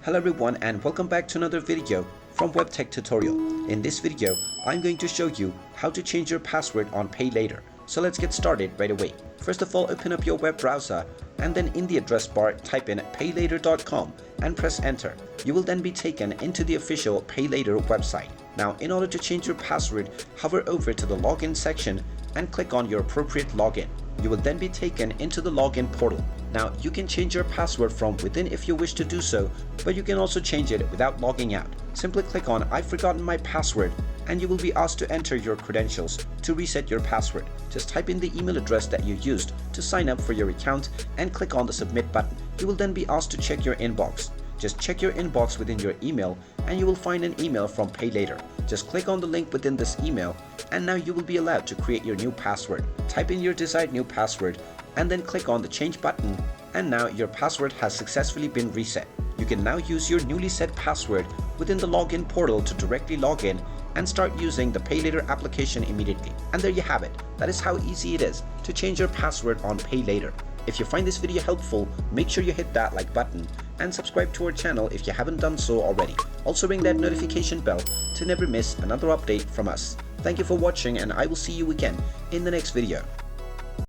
Hello everyone and welcome back to another video from Webtech Tutorial. In this video, I'm going to show you how to change your password on Payl8r. So let's get started right away. First of all, open up your web browser and then in the address bar type in payl8r.com and press enter. You will then be taken into the official Payl8r website. Now in order to change your password, hover over to the login section and click on your appropriate login. You will then be taken into the login portal. Now you can change your password from within if you wish to do so, but you can also change it without logging out. Simply click on I've forgotten my password and you will be asked to enter your credentials to reset your password. Just type in the email address that you used to sign up for your account and click on the submit button. You will then be asked to check your inbox. Just check your inbox within your email and you will find an email from Payl8r. Just click on the link within this email and now you will be allowed to create your new password. Type in your desired new password and then click on the change button and now your password has successfully been reset. You can now use your newly set password within the login portal to directly log in and start using the Payl8r application immediately. And there you have it. That is how easy it is to change your password on Payl8r. If you find this video helpful, make sure you hit that like button and subscribe to our channel if you haven't done so already. Also ring that notification bell to never miss another update from us. Thank you for watching and I will see you again in the next video.